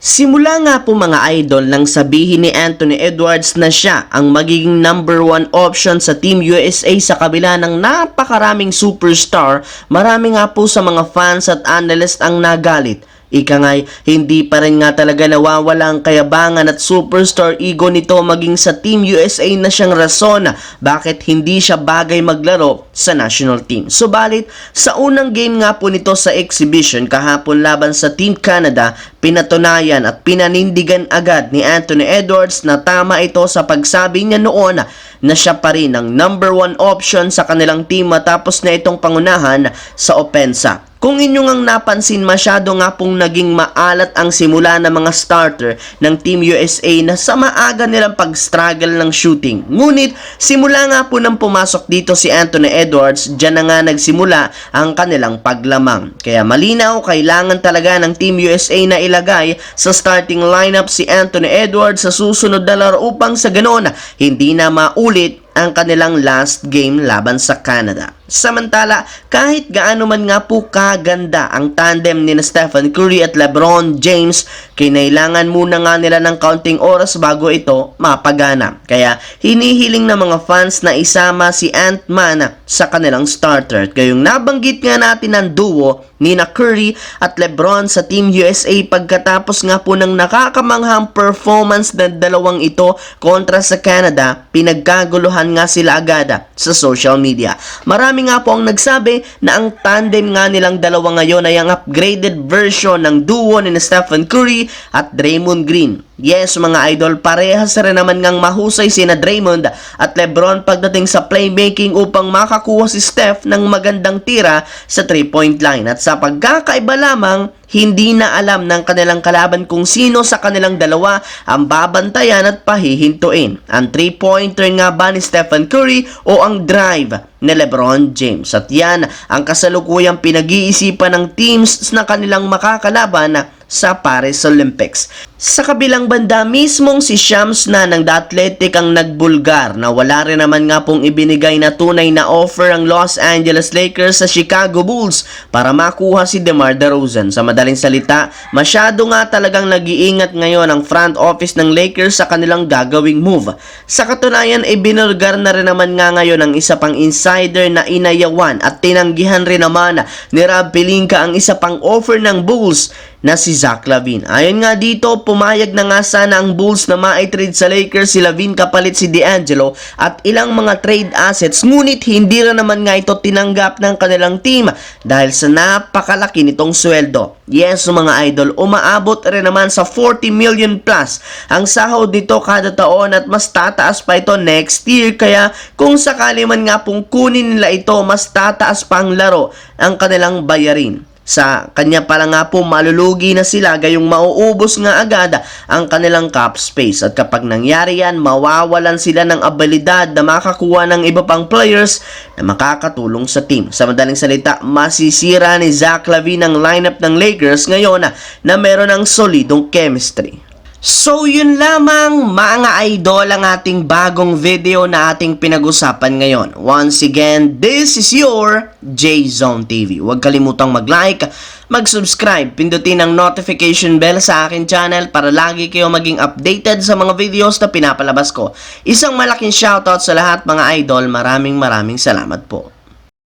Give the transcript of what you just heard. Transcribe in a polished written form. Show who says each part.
Speaker 1: Simula nga po mga idol nang sabihin ni Anthony Edwards na siya ang magiging number 1 option sa Team USA sa kabila ng napakaraming superstar, marami nga po sa mga fans at analyst ang nagalit. Ika nga'y hindi pa rin nga talaga nawawala ang kayabangan at superstar ego nito maging sa Team USA na siyang rason bakit hindi siya bagay maglaro sa national team. Subalit, sa unang game nga po nito sa exhibition kahapon laban sa Team Canada, pinatunayan at pinanindigan agad ni Anthony Edwards na tama ito sa pagsabi niya noon na siya pa rin ang number 1 option sa kanilang team matapos na itong pangunahan sa opensa. Kung inyong ang napansin, masyado nga pong naging maalat ang simula ng mga starter ng Team USA na sa maaga nilang pag-struggle ng shooting. Ngunit, simula nga po nang pumasok dito si Anthony Edwards, dyan na nga nagsimula ang kanilang paglamang. Kaya malinaw, kailangan talaga ng Team USA na ilagay sa starting lineup si Anthony Edwards sa susunod na laro upang sa ganoon, hindi na maulit ang kanilang last game laban sa Canada. Samantala, kahit gaano man nga po kaganda ang tandem ni Stephen Curry at LeBron James, kinailangan muna nga nila ng kaunting oras bago ito mapagana. Kaya hinihiling ng mga fans na isama si Ant-Man sa kanilang starter. Kayong nabanggit nga natin ang duo ni Curry at LeBron sa Team USA pagkatapos nga po ng nakakamanghang performance ng dalawang ito kontra sa Canada, pinagkaguluhan nga sila agad sa social media. Marami nga po ang nagsabi na ang tandem nga nilang dalawa ngayon ay ang upgraded version ng duo ni Stephen Curry at Draymond Green. Yes, mga idol, parehas rin naman ngang mahusay sina Draymond at LeBron pagdating sa playmaking upang makakuha si Steph ng magandang tira sa 3-point line. At sa pagkakaiba lamang, hindi na alam ng kanilang kalaban kung sino sa kanilang dalawa ang babantayan at pahihintuin. Ang 3-pointer nga ba ni Stephen Curry o ang drive ni LeBron James? At yan ang kasalukuyang pinag-iisipan ng teams na kanilang makakalaban sa Paris Olympics. Sa kabilang banda, mismong si Shams na ng The Athletic ang nagbulgar na wala rin naman nga pong ibinigay na tunay na offer ang Los Angeles Lakers sa Chicago Bulls para makuha si DeMar DeRozan. Sa madaling salita, masyado nga talagang nag-iingat ngayon ang front office ng Lakers sa kanilang gagawing move. Sa katunayan, ibinulgar na rin naman nga ngayon ang isa pang insider na inayawan at tinanggihan rin naman ni Rob Pelinka ang isa pang offer ng Bulls na si Zach LaVine. Ayon nga dito, pumayag na nga sana ang Bulls na ma-trade sa Lakers si LaVine kapalit si D'Angelo at ilang mga trade assets, ngunit hindi rin naman nga ito tinanggap ng kanilang team dahil sa napakalaki nitong sweldo. Yes, mga idol, umaabot rin naman sa 40 million plus ang sahod nito kada taon at mas tataas pa ito next year, kaya kung sakali man nga pong kunin nila ito, mas tataas pa ang laro ang kanilang bayarin. Sa kanya pala nga po malulugi na sila gayong mauubos nga agad ang kanilang cap space at kapag nangyari yan, mawawalan sila ng abilidad na makakuha ng iba pang players na makakatulong sa team. Sa madaling salita, masisira ni Zach LaVine ang lineup ng Lakers ngayon na meron ng solidong chemistry. So yun lamang mga idol ang ating bagong video na ating pinag-usapan ngayon. Once again, this is your J-Zone TV. Huwag kalimutang mag-like, mag-subscribe, pindutin ang notification bell sa akin channel para lagi kayo maging updated sa mga videos na pinapalabas ko. Isang malaking shoutout sa lahat mga idol. Maraming salamat po.